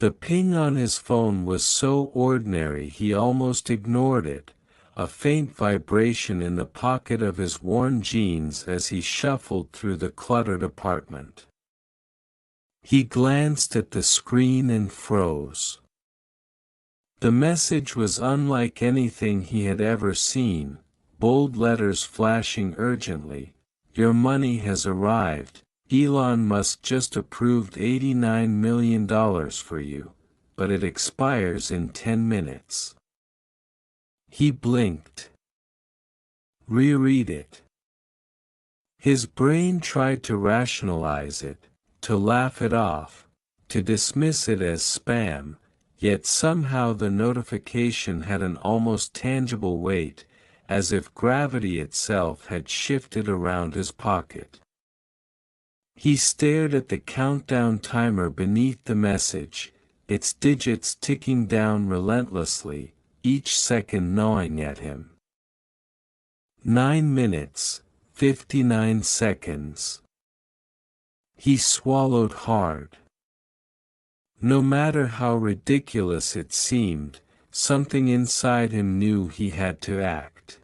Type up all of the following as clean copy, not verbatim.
The ping on his phone was so ordinary he almost ignored it, a faint vibration in the pocket of his worn jeans as he shuffled through the cluttered apartment. He glanced at the screen and froze. The message was unlike anything he had ever seen, bold letters flashing urgently. "Your money has arrived. Elon Musk just approved $89 million for you, but it expires in 10 minutes. He blinked. Reread it. His brain tried to rationalize it, to laugh it off, to dismiss it as spam, yet somehow the notification had an almost tangible weight, as if gravity itself had shifted around his pocket. He stared at the countdown timer beneath the message, its digits ticking down relentlessly, each second gnawing at him. 9 minutes, 59 seconds. He swallowed hard. No matter how ridiculous it seemed, something inside him knew he had to act.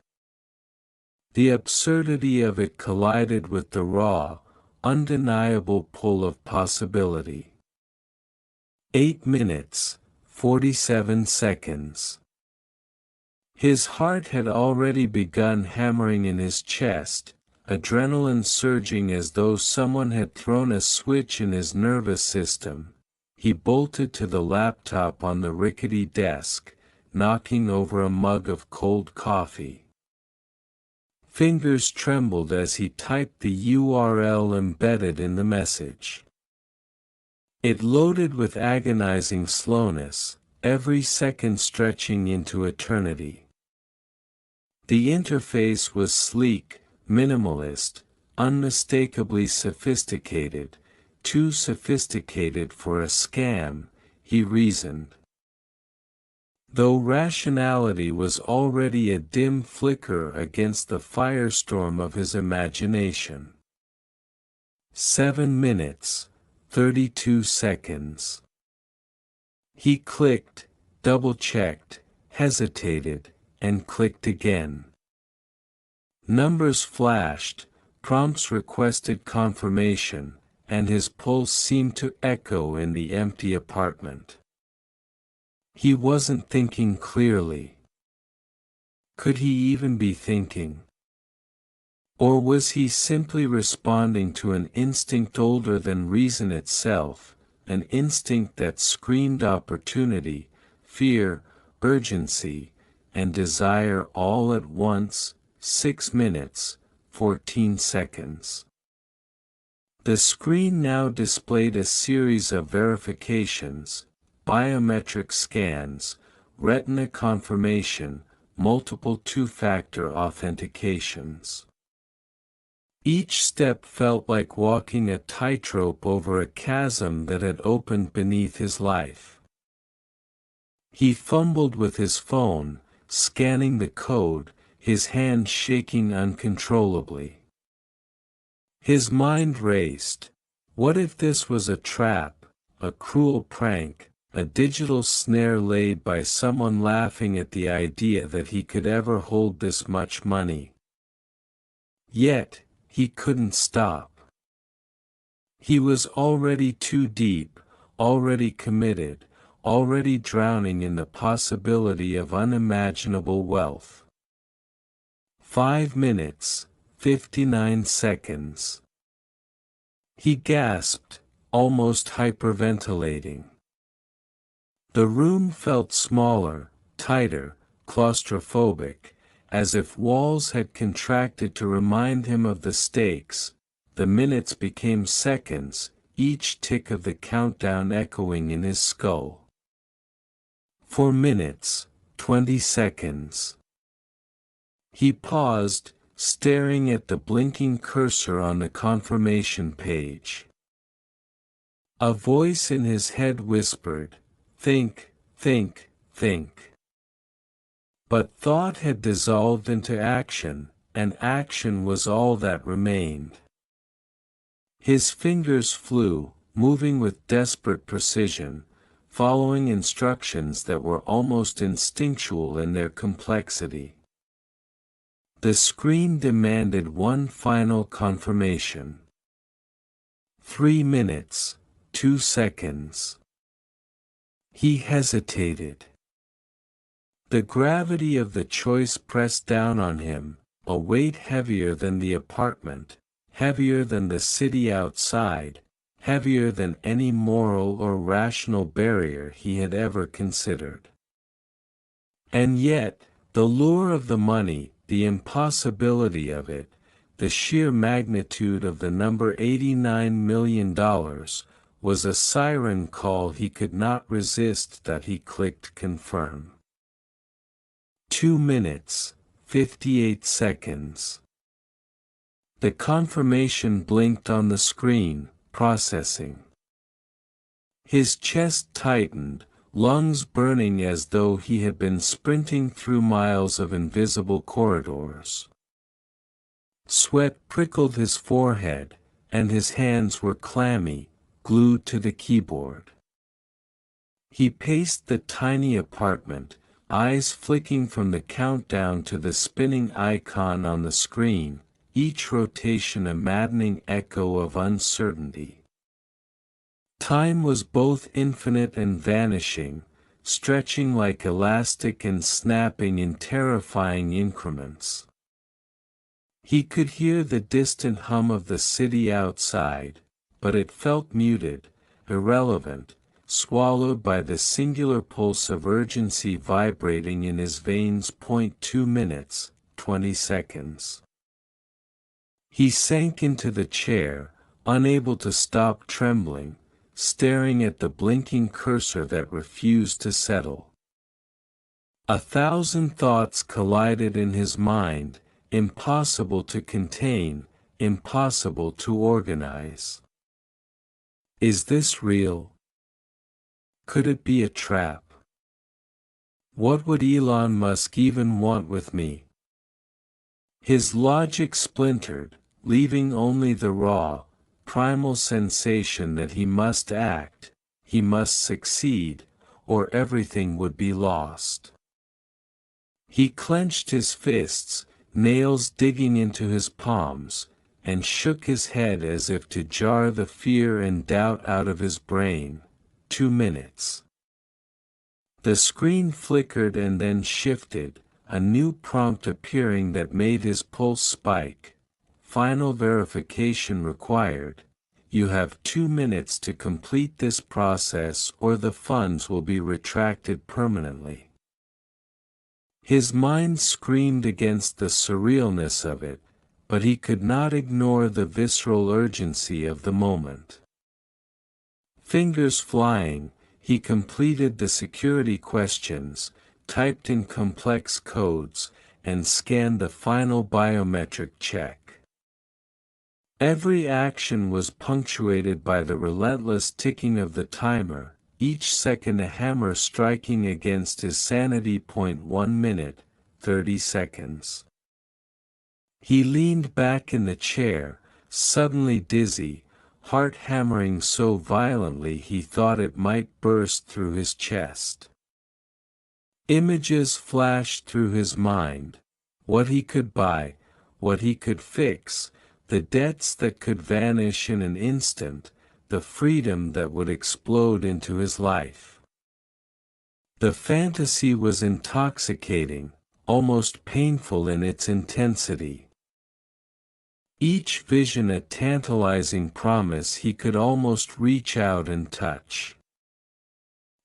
The absurdity of it collided with the raw, undeniable pull of possibility. 8 minutes, 47 seconds. His heart had already begun hammering in his chest, adrenaline surging as though someone had thrown a switch in his nervous system. He bolted to the laptop on the rickety desk, knocking over a mug of cold coffee. Fingers trembled as he typed the URL embedded in the message. It loaded with agonizing slowness, every second stretching into eternity. The interface was sleek, minimalist, unmistakably sophisticated, too sophisticated for a scam, he reasoned. Though rationality was already a dim flicker against the firestorm of his imagination. 7 minutes, 32 seconds. He clicked, double-checked, hesitated, and clicked again. Numbers flashed, prompts requested confirmation, and his pulse seemed to echo in the empty apartment. He wasn't thinking clearly. Could he even be thinking? Or was he simply responding to an instinct older than reason itself, an instinct that screamed opportunity, fear, urgency, and desire all at once? 6 minutes, 14 seconds. The screen now displayed a series of verifications, biometric scans, retina confirmation, multiple two-factor authentications. Each step felt like walking a tightrope over a chasm that had opened beneath his life. He fumbled with his phone, scanning the code, his hand shaking uncontrollably. His mind raced. What if this was a trap, a cruel prank, a digital snare laid by someone laughing at the idea that he could ever hold this much money? Yet, he couldn't stop. He was already too deep, already committed, already drowning in the possibility of unimaginable wealth. 5 minutes, 59 seconds. He gasped, almost hyperventilating. The room felt smaller, tighter, claustrophobic, as if walls had contracted to remind him of the stakes. The minutes became seconds, each tick of the countdown echoing in his skull. 4 minutes, 20 seconds. He paused, staring at the blinking cursor on the confirmation page. A voice in his head whispered, "Think, think, think." But thought had dissolved into action, and action was all that remained. His fingers flew, moving with desperate precision, following instructions that were almost instinctual in their complexity. The screen demanded one final confirmation. 3 minutes, 2 seconds. He hesitated. The gravity of the choice pressed down on him, a weight heavier than the apartment, heavier than the city outside, heavier than any moral or rational barrier he had ever considered. And yet, the lure of the money, the impossibility of it, the sheer magnitude of the number $89 million, was a siren call he could not resist that he clicked confirm. 2 minutes, 58 seconds. The confirmation blinked on the screen, processing. His chest tightened, lungs burning as though he had been sprinting through miles of invisible corridors. Sweat prickled his forehead, and his hands were clammy, glued to the keyboard. He paced the tiny apartment, eyes flicking from the countdown to the spinning icon on the screen, each rotation a maddening echo of uncertainty. Time was both infinite and vanishing, stretching like elastic and snapping in terrifying increments. He could hear the distant hum of the city outside, but it felt muted, irrelevant, swallowed by the singular pulse of urgency vibrating in his veins. 2 minutes, 20 seconds. He sank into the chair, unable to stop trembling, staring at the blinking cursor that refused to settle. 1,000 thoughts collided in his mind, impossible to contain, impossible to organize. Is this real? Could it be a trap? What would Elon Musk even want with me? His logic splintered, leaving only the raw, primal sensation that he must act, he must succeed, or everything would be lost. He clenched his fists, nails digging into his palms, and shook his head as if to jar the fear and doubt out of his brain. 2 minutes. The screen flickered and then shifted, a new prompt appearing that made his pulse spike. Final verification required. You have 2 minutes to complete this process or the funds will be retracted permanently. His mind screamed against the surrealness of it, but he could not ignore the visceral urgency of the moment. Fingers flying, he completed the security questions, typed in complex codes, and scanned the final biometric check. Every action was punctuated by the relentless ticking of the timer, each second a hammer striking against his sanity. 1 minute, 30 seconds. He leaned back in the chair, suddenly dizzy, heart hammering so violently he thought it might burst through his chest. Images flashed through his mind: what he could buy, what he could fix, the debts that could vanish in an instant, the freedom that would explode into his life. The fantasy was intoxicating, almost painful in its intensity. Each vision a tantalizing promise he could almost reach out and touch.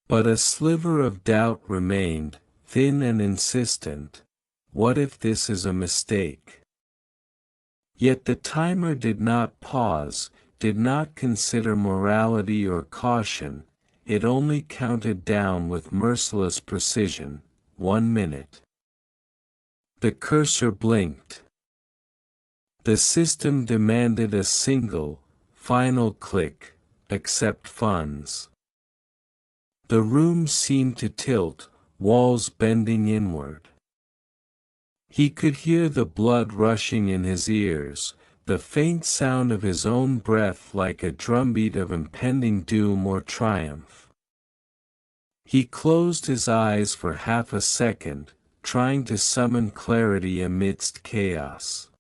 But a sliver of doubt remained, thin and insistent. What if this is a mistake? Yet the timer did not pause, did not consider morality or caution, it only counted down with merciless precision. 1 minute. The cursor blinked. The system demanded a single, final click: accept funds. The room seemed to tilt, walls bending inward. He could hear the blood rushing in his ears, the faint sound of his own breath like a drumbeat of impending doom or triumph. He closed his eyes for half a second, trying to summon clarity amidst chaos.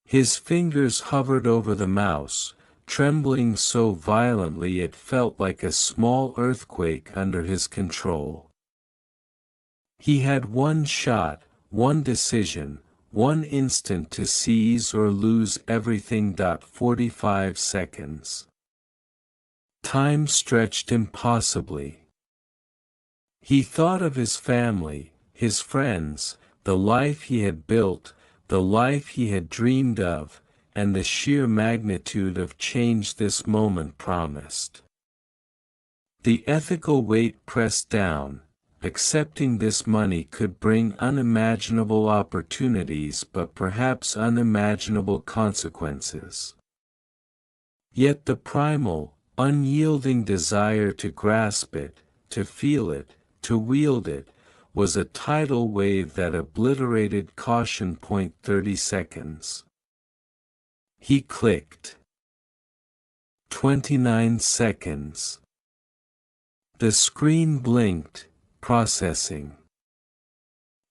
His fingers hovered over the mouse, trembling so violently it felt like a small earthquake under his control. He had one shot, one decision, one instant to seize or lose everything. 45 seconds. Time stretched impossibly. He thought of his family, his friends, the life he had built, the life he had dreamed of, and the sheer magnitude of change this moment promised. The ethical weight pressed down. Accepting this money could bring unimaginable opportunities but perhaps unimaginable consequences. Yet the primal, unyielding desire to grasp it, to feel it, to wield it, was a tidal wave that obliterated caution. 30 seconds. He clicked. 29 seconds. The screen blinked, processing.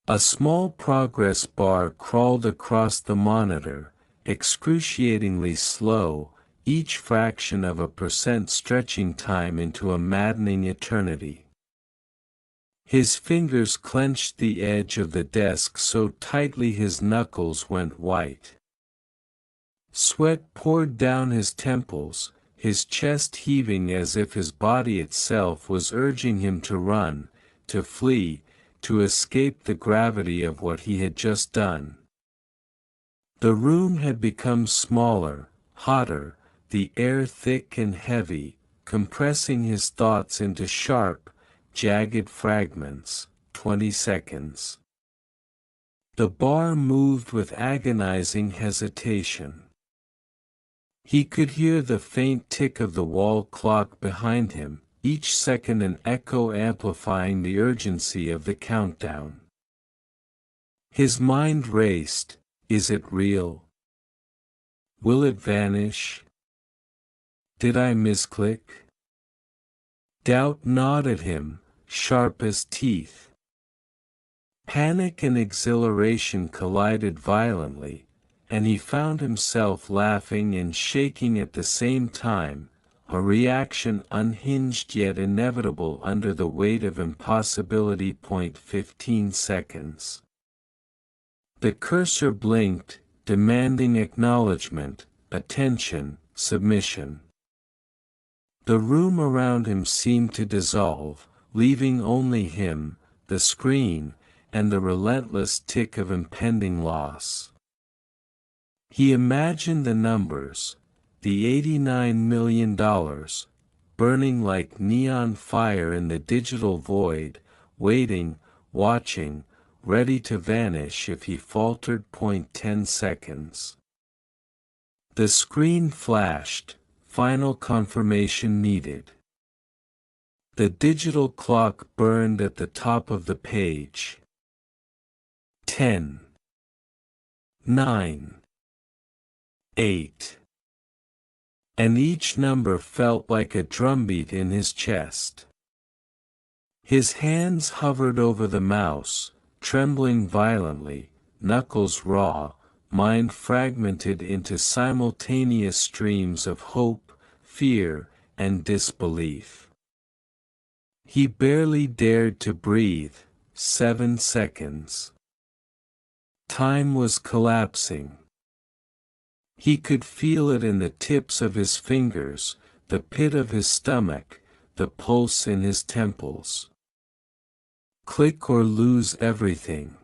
A small progress bar crawled across the monitor, excruciatingly slow, each fraction of a percent stretching time into a maddening eternity. His fingers clenched the edge of the desk so tightly his knuckles went white. Sweat poured down his temples, his chest heaving as if his body itself was urging him to run, to flee, to escape the gravity of what he had just done. The room had become smaller, hotter, the air thick and heavy, compressing his thoughts into sharp, jagged fragments. 20 seconds. The bar moved with agonizing hesitation. He could hear the faint tick of the wall clock behind him, each second an echo amplifying the urgency of the countdown. His mind raced. Is it real? Will it vanish? Did I misclick? Doubt gnawed at him, sharp as teeth. Panic and exhilaration collided violently, and he found himself laughing and shaking at the same time, a reaction unhinged yet inevitable under the weight of impossibility. 15 seconds. The cursor blinked, demanding acknowledgement, attention, submission. The room around him seemed to dissolve, leaving only him, the screen, and the relentless tick of impending loss. He imagined the numbers, the $89 million, burning like neon fire in the digital void, waiting, watching, ready to vanish if he faltered. 10 seconds. The screen flashed, final confirmation needed. The digital clock burned at the top of the page. 10. 9. 8. And each number felt like a drumbeat in his chest. His hands hovered over the mouse, trembling violently, knuckles raw, mind fragmented into simultaneous streams of hope, fear, and disbelief. He barely dared to breathe. 7 seconds. Time was collapsing. He could feel it in the tips of his fingers, the pit of his stomach, the pulse in his temples. Click or lose everything.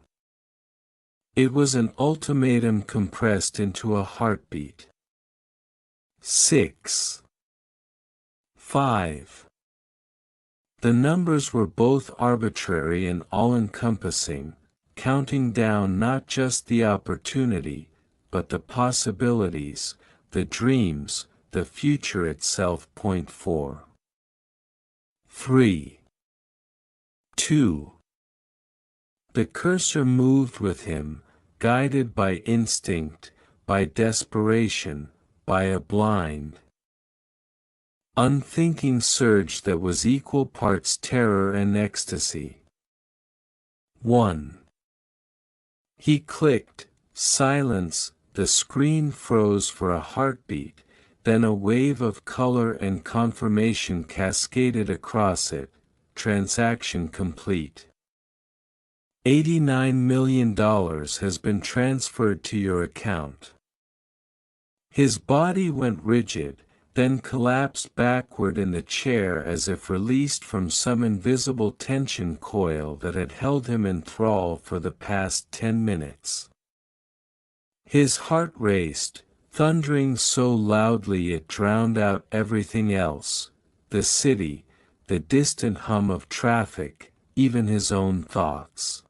It was an ultimatum compressed into a heartbeat. 6. 5. The numbers were both arbitrary and all-encompassing, counting down not just the opportunity, but the possibilities, the dreams, the future itself. 4. 3. 2. The cursor moved with him, guided by instinct, by desperation, by a blind unthinking surge that was equal parts terror and ecstasy. 1. He clicked, silence, the screen froze for a heartbeat, then a wave of color and confirmation cascaded across it, transaction complete. $89 million has been transferred to your account. His body went rigid, then collapsed backward in the chair as if released from some invisible tension coil that had held him in thrall for the past 10 minutes. His heart raced, thundering so loudly it drowned out everything else, the city, the distant hum of traffic, even his own thoughts.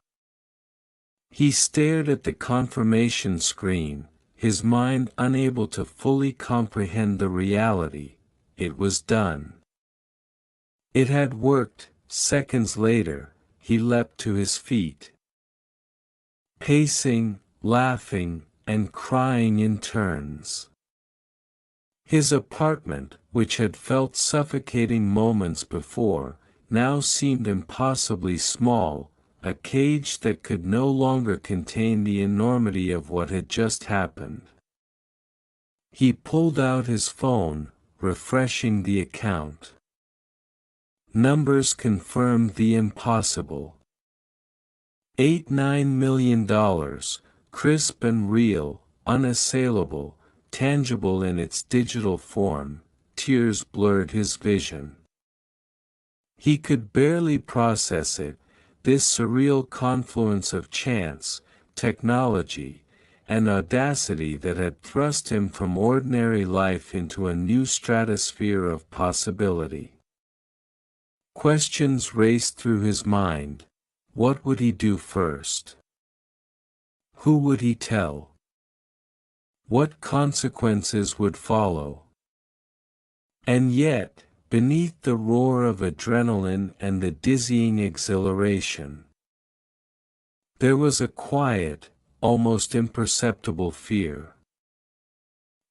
He stared at the confirmation screen, his mind unable to fully comprehend the reality. It was done. It had worked. Seconds later, he leapt to his feet. Pacing, laughing, and crying in turns. His apartment, which had felt suffocating moments before, now seemed impossibly small, a cage that could no longer contain the enormity of what had just happened. He pulled out his phone, refreshing the account. Numbers confirmed the impossible. $89 million, crisp and real, unassailable, tangible in its digital form. Tears blurred his vision. He could barely process it, this surreal confluence of chance, technology, and audacity that had thrust him from ordinary life into a new stratosphere of possibility. Questions raced through his mind. What would he do first? Who would he tell? What consequences would follow? And yet, beneath the roar of adrenaline and the dizzying exhilaration, there was a quiet, almost imperceptible fear.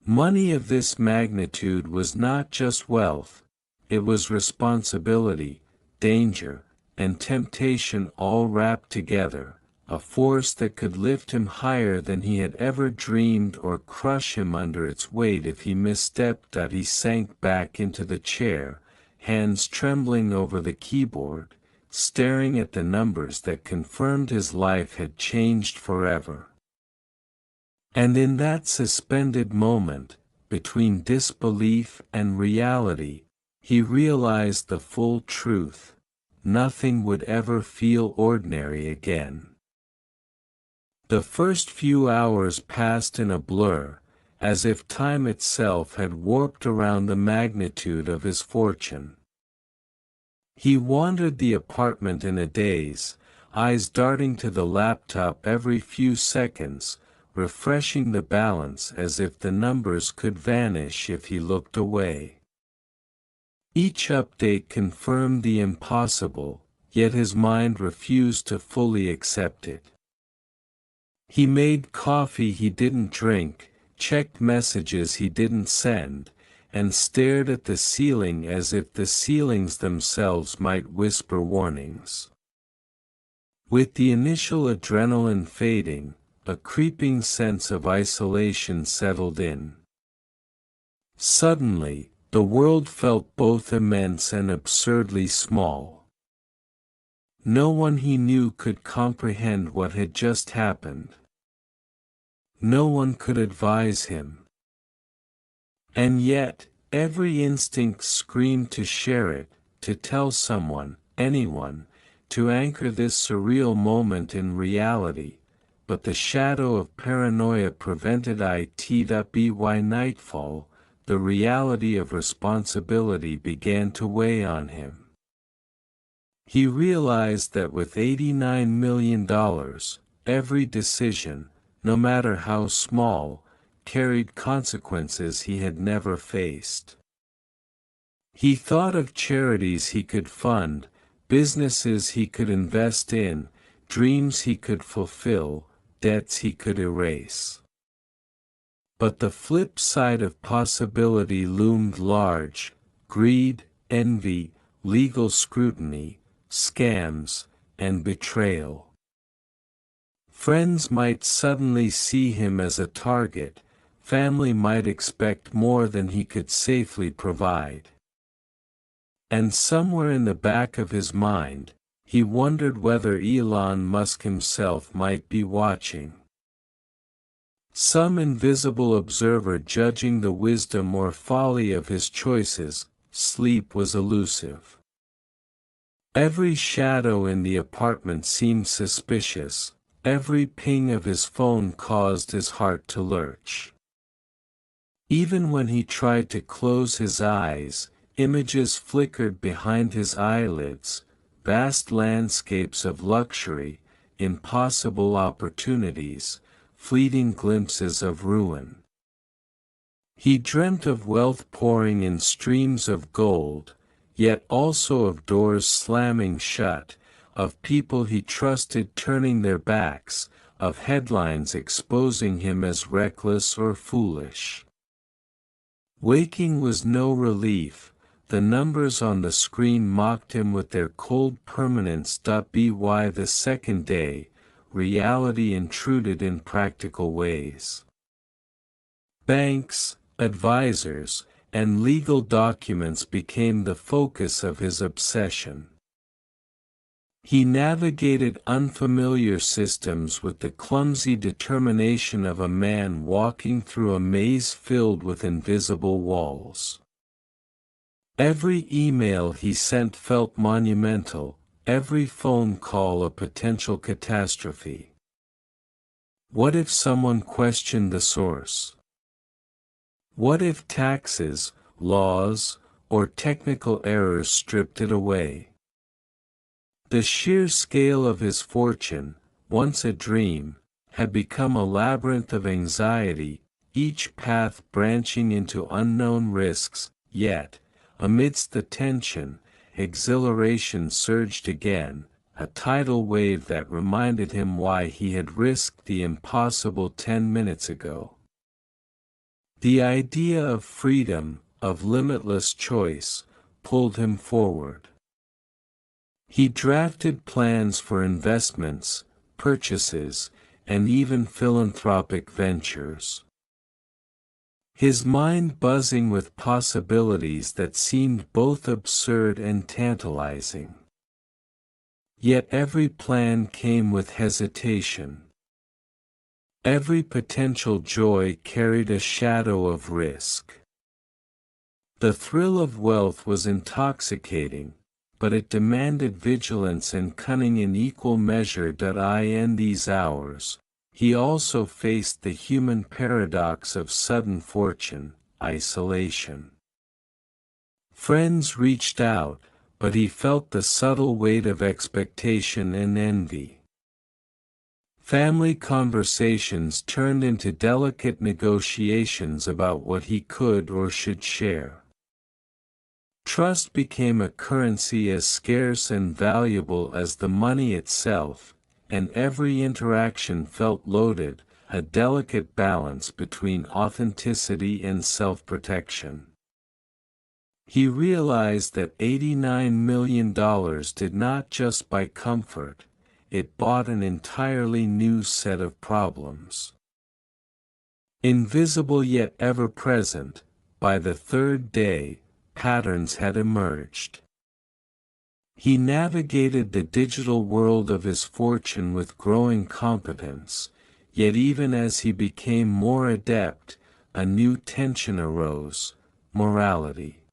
Money of this magnitude was not just wealth, it was responsibility, danger, and temptation all wrapped together, a force that could lift him higher than he had ever dreamed or crush him under its weight if he misstepped. He sank back into the chair, hands trembling over the keyboard, staring at the numbers that confirmed his life had changed forever. And in that suspended moment, between disbelief and reality, he realized the full truth: nothing would ever feel ordinary again. The first few hours passed in a blur, as if time itself had warped around the magnitude of his fortune. He wandered the apartment in a daze, eyes darting to the laptop every few seconds, refreshing the balance as if the numbers could vanish if he looked away. Each update confirmed the impossible, yet his mind refused to fully accept it. He made coffee he didn't drink, checked messages he didn't send, and stared at the ceiling as if the ceilings themselves might whisper warnings. With the initial adrenaline fading, a creeping sense of isolation settled in. Suddenly, the world felt both immense and absurdly small. No one he knew could comprehend what had just happened. No one could advise him. And yet, every instinct screamed to share it, to tell someone, anyone, to anchor this surreal moment in reality, but the shadow of paranoia prevented it. By nightfall, the reality of responsibility began to weigh on him. He realized that with $89 million, every decision, no matter how small, carried consequences he had never faced. He thought of charities he could fund, businesses he could invest in, dreams he could fulfill, debts he could erase. But the flip side of possibility loomed large: greed, envy, legal scrutiny, scams, and betrayal. Friends might suddenly see him as a target, family might expect more than he could safely provide. And somewhere in the back of his mind, he wondered whether Elon Musk himself might be watching. Some invisible observer judging the wisdom or folly of his choices. Sleep was elusive. Every shadow in the apartment seemed suspicious, every ping of his phone caused his heart to lurch. Even when he tried to close his eyes, images flickered behind his eyelids, vast landscapes of luxury, impossible opportunities, fleeting glimpses of ruin. He dreamt of wealth pouring in streams of gold, yet also of doors slamming shut, of people he trusted turning their backs, of headlines exposing him as reckless or foolish. Waking was no relief, the numbers on the screen mocked him with their cold permanence. By the second day, reality intruded in practical ways. Banks, advisors, and legal documents became the focus of his obsession. He navigated unfamiliar systems with the clumsy determination of a man walking through a maze filled with invisible walls. Every email he sent felt monumental, every phone call a potential catastrophe. What if someone questioned the source? What if taxes, laws, or technical errors stripped it away? The sheer scale of his fortune, once a dream, had become a labyrinth of anxiety, each path branching into unknown risks. Yet, amidst the tension, exhilaration surged again, a tidal wave that reminded him why he had risked the impossible 10 minutes ago. The idea of freedom, of limitless choice, pulled him forward. He drafted plans for investments, purchases, and even philanthropic ventures. His mind buzzing with possibilities that seemed both absurd and tantalizing. Yet every plan came with hesitation. Every potential joy carried a shadow of risk. The thrill of wealth was intoxicating, but it demanded vigilance and cunning in equal measure. In these hours, he also faced the human paradox of sudden fortune, isolation. Friends reached out, but he felt the subtle weight of expectation and envy. Family conversations turned into delicate negotiations about what he could or should share. Trust became a currency as scarce and valuable as the money itself, and every interaction felt loaded, a delicate balance between authenticity and self-protection. He realized that $89 million did not just buy comfort, it bought an entirely new set of problems. Invisible yet ever-present, by the third day, patterns had emerged. He navigated the digital world of his fortune with growing competence, yet even as he became more adept, a new tension arose: morality.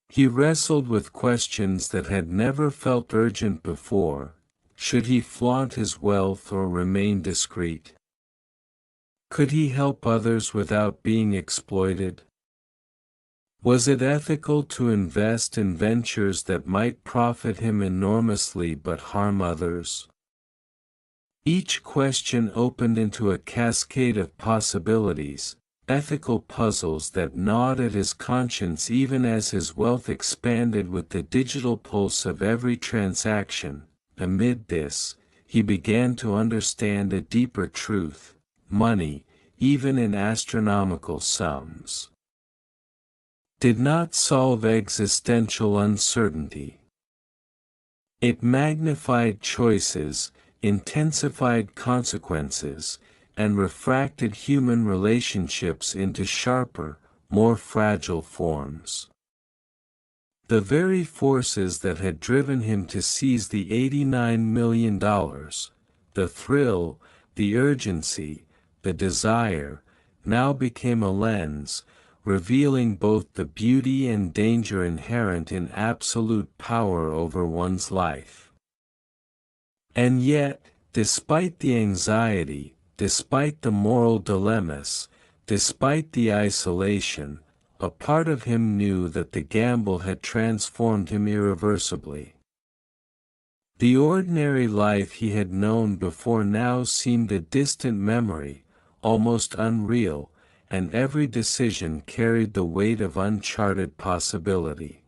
He wrestled with questions that had never felt urgent before. Should he flaunt his wealth or remain discreet? Could he help others without being exploited? Was it ethical to invest in ventures that might profit him enormously but harm others? Each question opened into a cascade of possibilities, ethical puzzles that gnawed at his conscience even as his wealth expanded with the digital pulse of every transaction. Amid this, he began to understand a deeper truth: money, even in astronomical sums, did not solve existential uncertainty. It magnified choices, intensified consequences, and refracted human relationships into sharper, more fragile forms. The very forces that had driven him to seize the $89 million, the thrill, the urgency, the desire, now became a lens, revealing both the beauty and danger inherent in absolute power over one's life. And yet, despite the anxiety, despite the moral dilemmas, despite the isolation, a part of him knew that the gamble had transformed him irreversibly. The ordinary life he had known before now seemed a distant memory, almost unreal, and every decision carried the weight of uncharted possibility.